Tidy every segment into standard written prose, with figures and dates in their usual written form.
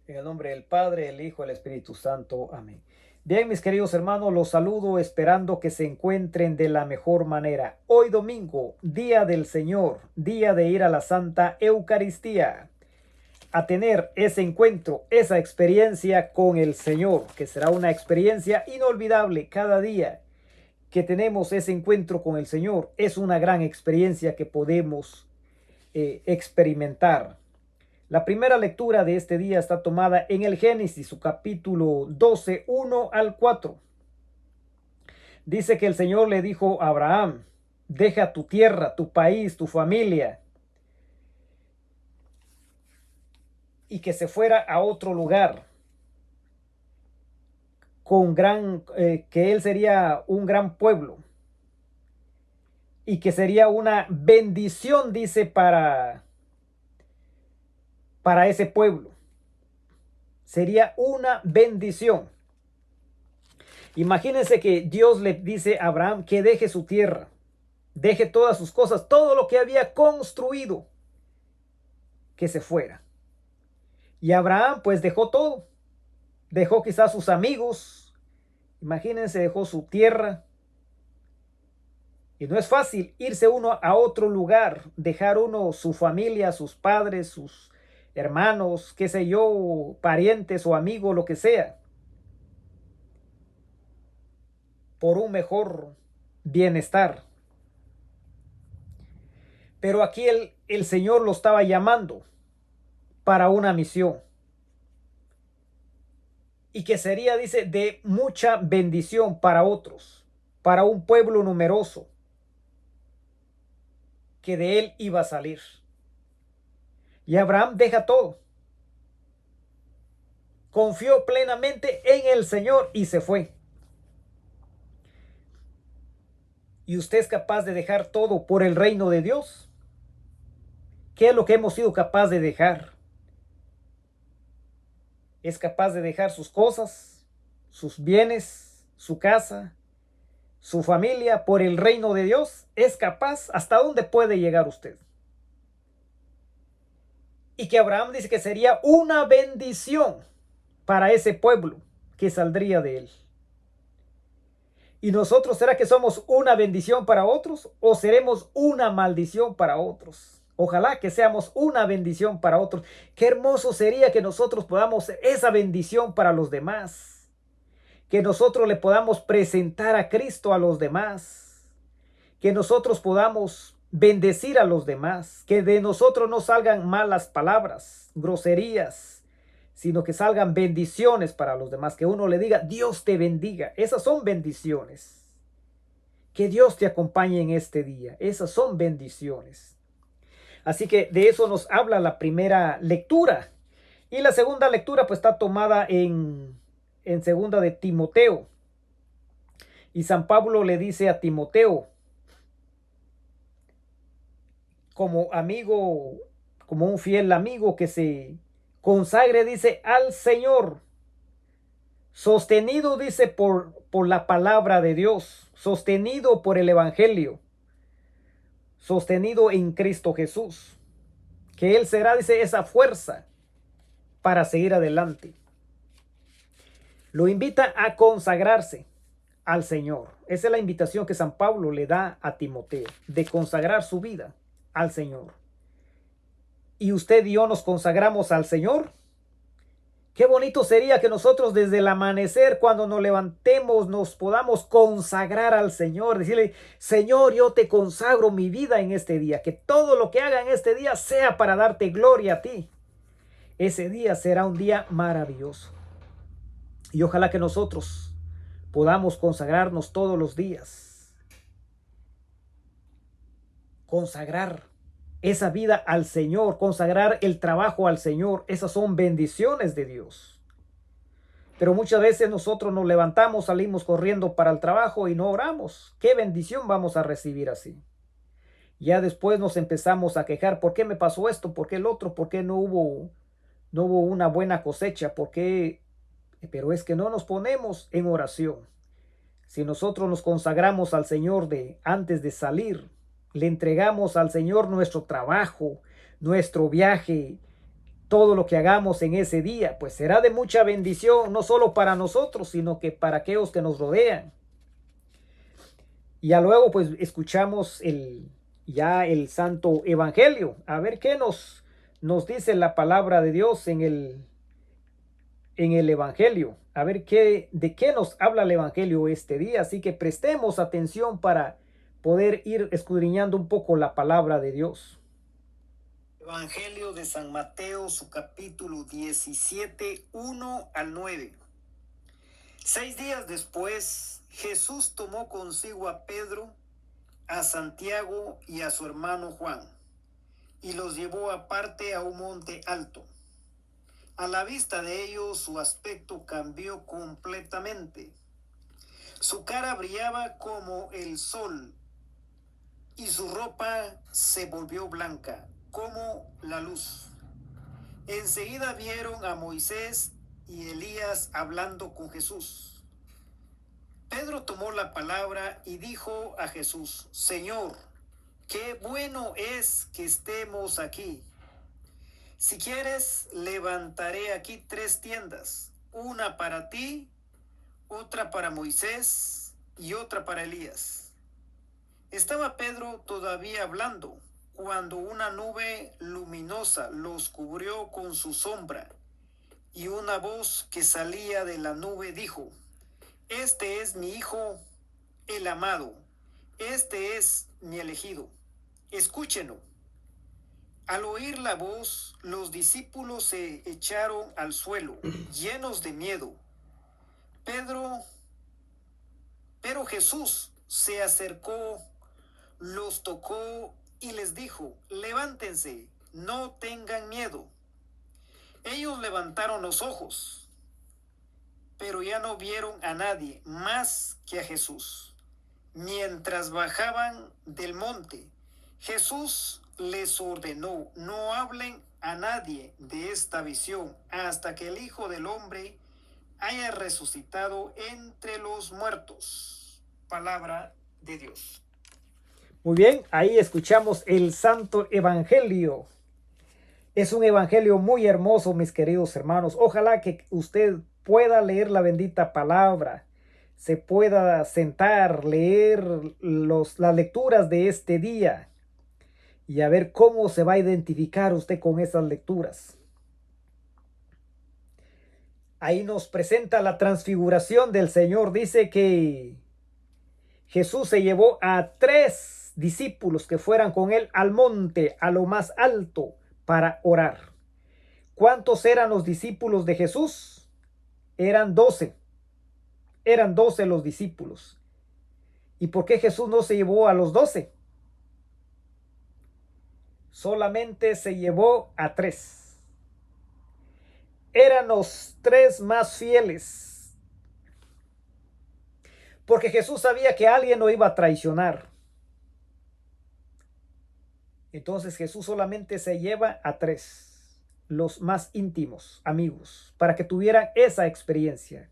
En el nombre del Padre, el Hijo, el Espíritu Santo. Amén. Bien, mis queridos hermanos, los saludo esperando que se encuentren de la mejor manera. Hoy domingo, día del Señor, día de ir a la Santa Eucaristía, a tener ese encuentro, esa experiencia con el Señor, que será una experiencia inolvidable cada día que tenemos ese encuentro con el Señor. Es una gran experiencia que podemos experimentar. La primera lectura de este día está tomada en el Génesis, su capítulo 12, 1 al 4. Dice que el Señor le dijo a Abraham: deja tu tierra, tu país, tu familia, y que se fuera a otro lugar, que él sería un gran pueblo, y que sería una bendición, dice, para ese pueblo. Sería una bendición. Imagínense que Dios le dice a Abraham que deje su tierra, deje todas sus cosas, todo lo que había construido, que se fuera. Y Abraham pues dejó todo, dejó quizás sus amigos, imagínense, dejó su tierra. Y no es fácil irse uno a otro lugar, dejar uno su familia, sus padres, sus hermanos, qué sé yo, parientes o amigos, lo que sea, por un mejor bienestar. Pero aquí el Señor lo estaba llamando para una misión, y que sería, dice, de mucha bendición para otros, para un pueblo numeroso, que de él iba a salir. Y Abraham deja todo, confió plenamente en el Señor y se fue. ¿Y usted es capaz de dejar todo por el reino de Dios? ¿Qué es lo que hemos sido capaz de dejar? ¿Es capaz de dejar sus cosas, sus bienes, su casa, su familia por el reino de Dios? ¿Es capaz? ¿Hasta dónde puede llegar usted? Y que Abraham dice que sería una bendición para ese pueblo que saldría de él. ¿Y nosotros será que somos una bendición para otros o seremos una maldición para otros? Ojalá que seamos una bendición para otros. Qué hermoso sería que nosotros podamos ser esa bendición para los demás. Que nosotros le podamos presentar a Cristo a los demás. Que nosotros podamos bendecir a los demás. Que de nosotros no salgan malas palabras, groserías, sino que salgan bendiciones para los demás. Que uno le diga: Dios te bendiga. Esas son bendiciones. Que Dios te acompañe en este día. Esas son bendiciones. Así que de eso nos habla la primera lectura. Y la segunda lectura pues está tomada en segunda de Timoteo. Y San Pablo le dice a Timoteo, como amigo, como un fiel amigo, que se consagre, dice, al Señor, sostenido, dice, por la palabra de Dios, sostenido por el Evangelio, sostenido en Cristo Jesús, que Él será, dice, esa fuerza para seguir adelante. Lo invita a consagrarse al Señor. Esa es la invitación que San Pablo le da a Timoteo, de consagrar su vida al Señor. ¿Y usted y yo nos consagramos al Señor? Qué bonito sería que nosotros desde el amanecer, cuando nos levantemos, nos podamos consagrar al Señor. Decirle: Señor, yo te consagro mi vida en este día. Que todo lo que haga en este día sea para darte gloria a ti. Ese día será un día maravilloso. Y ojalá que nosotros podamos consagrarnos todos los días. Consagrar esa vida al Señor, consagrar el trabajo al Señor. Esas son bendiciones de Dios. Pero muchas veces nosotros nos levantamos, salimos corriendo para el trabajo y no oramos. ¿Qué bendición vamos a recibir así? Ya después nos empezamos a quejar: ¿por qué me pasó esto? ¿Por qué el otro? ¿Por qué no hubo una buena cosecha? ¿Por qué? Pero es que no nos ponemos en oración. Si nosotros nos consagramos al Señor antes de salir, le entregamos al Señor nuestro trabajo, nuestro viaje, todo lo que hagamos en ese día, pues será de mucha bendición, no solo para nosotros, sino que para aquellos que nos rodean. Y ya luego pues escuchamos ya el Santo Evangelio. A ver qué nos dice la palabra de Dios en el Evangelio. A ver de qué nos habla el Evangelio este día. Así que prestemos atención para poder ir escudriñando un poco la palabra de Dios. Evangelio de San Mateo, su capítulo 17, 1 al 9. 6 días después, Jesús tomó consigo a Pedro, a Santiago y a su hermano Juan, y los llevó aparte a un monte alto. A la vista de ellos, su aspecto cambió completamente. Su cara brillaba como el sol, y su ropa se volvió blanca como la luz. Enseguida vieron a Moisés y Elías hablando con Jesús. Pedro tomó la palabra y dijo a Jesús: Señor, qué bueno es que estemos aquí. Si quieres, levantaré aquí 3 tiendas, una para ti, otra para Moisés y otra para Elías. Estaba Pedro todavía hablando cuando una nube luminosa los cubrió con su sombra, y una voz que salía de la nube dijo: Este es mi Hijo, el amado, este es mi elegido, escúchenlo. Al oír la voz, los discípulos se echaron al suelo, llenos de miedo. Pero Jesús se acercó, los tocó y les dijo: levántense, no tengan miedo. Ellos levantaron los ojos, pero ya no vieron a nadie más que a Jesús. Mientras bajaban del monte, Jesús les ordenó: no hablen a nadie de esta visión hasta que el Hijo del Hombre haya resucitado entre los muertos. Palabra de Dios. Muy bien, ahí escuchamos el Santo Evangelio. Es un evangelio muy hermoso, mis queridos hermanos. Ojalá que usted pueda leer la bendita palabra, se pueda sentar, leer las lecturas de este día y a ver cómo se va a identificar usted con esas lecturas. Ahí nos presenta la transfiguración del Señor. Dice que Jesús se llevó a 3 discípulos que fueran con él al monte, a lo más alto, para orar. ¿Cuántos eran los discípulos de Jesús? Eran 12. Eran 12 los discípulos. ¿Y por qué Jesús no se llevó a los 12? Solamente se llevó a 3. Eran los 3 más fieles. Porque Jesús sabía que alguien lo iba a traicionar. Entonces Jesús solamente se lleva a 3, los más íntimos, amigos, para que tuvieran esa experiencia.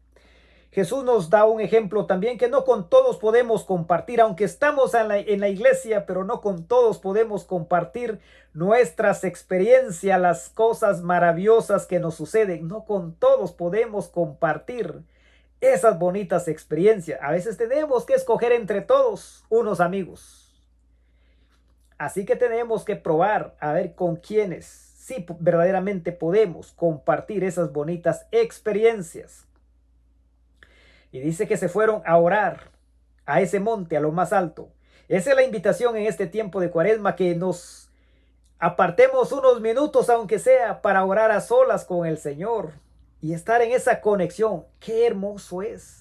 Jesús nos da un ejemplo también que no con todos podemos compartir, aunque estamos en la iglesia, pero no con todos podemos compartir nuestras experiencias, las cosas maravillosas que nos suceden. No con todos podemos compartir esas bonitas experiencias. A veces tenemos que escoger entre todos unos amigos. Así que tenemos que probar a ver con quiénes sí verdaderamente podemos compartir esas bonitas experiencias. Y dice que se fueron a orar a ese monte, a lo más alto. Esa es la invitación en este tiempo de Cuaresma, que nos apartemos unos minutos, aunque sea, para orar a solas con el Señor y estar en esa conexión. ¡Qué hermoso es!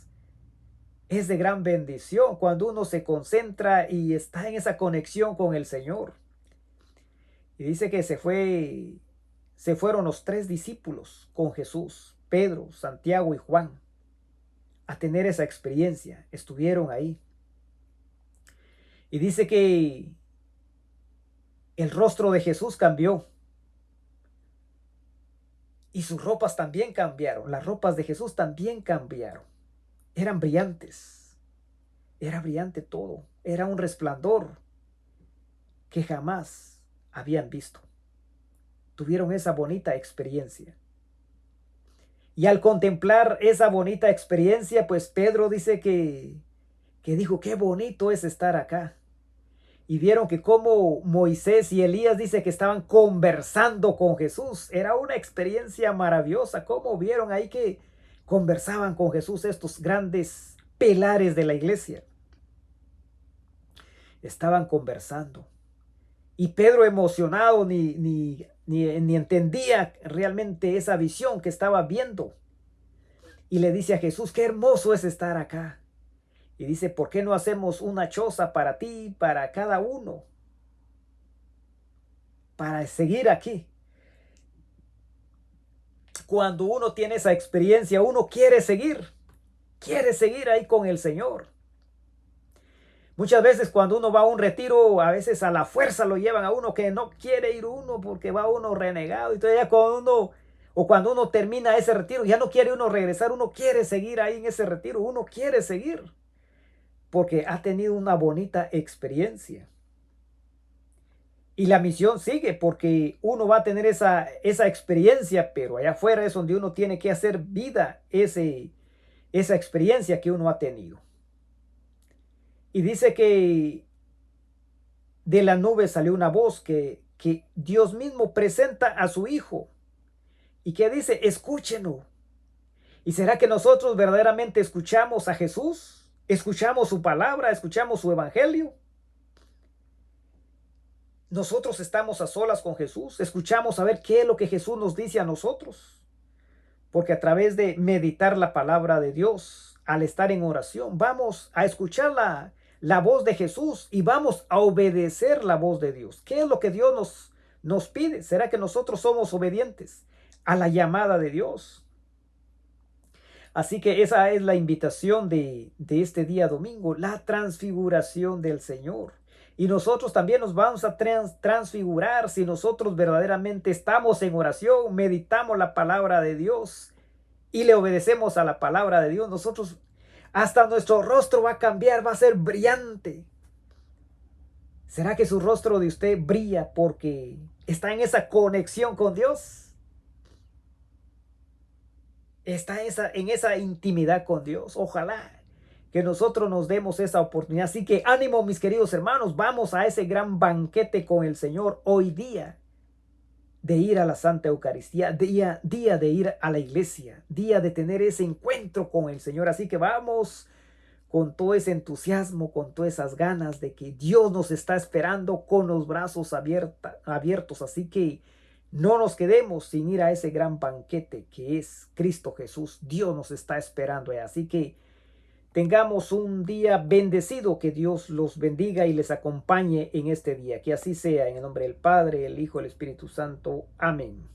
Es de gran bendición cuando uno se concentra y está en esa conexión con el Señor. Y dice que se fueron los 3 discípulos con Jesús, Pedro, Santiago y Juan, a tener esa experiencia. Estuvieron ahí. Y dice que el rostro de Jesús cambió. Y sus ropas también cambiaron. Las ropas de Jesús también cambiaron. Eran brillantes. Era brillante todo. Era un resplandor que jamás habían visto. tuvieron esa bonita experiencia. Y al contemplar esa bonita experiencia, pues Pedro dice que dijo, qué bonito es estar acá. Y vieron que como Moisés y Elías dice que estaban conversando con Jesús. Era una experiencia maravillosa. Como vieron ahí que conversaban con Jesús estos grandes pilares de la iglesia. Estaban conversando. Y Pedro emocionado ni entendía realmente esa visión que estaba viendo. Y le dice a Jesús, qué hermoso es estar acá. Y dice, ¿por qué no hacemos una choza para ti, para cada uno? Para seguir aquí. Cuando uno tiene esa experiencia, uno quiere seguir ahí con el Señor. Muchas veces cuando uno va a un retiro, a veces a la fuerza lo llevan a uno que no quiere ir uno porque va uno renegado. Entonces ya cuando uno termina ese retiro, ya no quiere uno regresar, uno quiere seguir ahí en ese retiro, uno quiere seguir porque ha tenido una bonita experiencia. Y la misión sigue porque uno va a tener esa experiencia, pero allá afuera es donde uno tiene que hacer vida esa experiencia que uno ha tenido. Y dice que de la nube salió una voz que Dios mismo presenta a su Hijo y que dice, escúchenlo. ¿Y será que nosotros verdaderamente escuchamos a Jesús? ¿Escuchamos su palabra? ¿Escuchamos su evangelio? Nosotros estamos a solas con Jesús. Escuchamos a ver qué es lo que Jesús nos dice a nosotros. Porque a través de meditar la palabra de Dios, al estar en oración, vamos a escuchar la voz de Jesús y vamos a obedecer la voz de Dios. ¿Qué es lo que Dios nos pide? ¿Será que nosotros somos obedientes a la llamada de Dios? Así que esa es la invitación de este día domingo, la transfiguración del Señor. Y nosotros también nos vamos a transfigurar si nosotros verdaderamente estamos en oración, meditamos la palabra de Dios y le obedecemos a la palabra de Dios. Nosotros, hasta nuestro rostro va a cambiar, va a ser brillante. ¿Será que su rostro de usted brilla porque está en esa conexión con Dios? Está en esa intimidad con Dios. Ojalá que nosotros nos demos esa oportunidad. Así que ánimo, mis queridos hermanos, vamos a ese gran banquete con el Señor hoy día de ir a la Santa Eucaristía, día de ir a la iglesia, día de tener ese encuentro con el Señor. Así que vamos con todo ese entusiasmo, con todas esas ganas de que Dios nos está esperando con los brazos abiertos. Así que no nos quedemos sin ir a ese gran banquete que es Cristo Jesús. Dios nos está esperando. Así que tengamos un día bendecido, que Dios los bendiga y les acompañe en este día. Que así sea, en el nombre del Padre, el Hijo, el Espíritu Santo. Amén.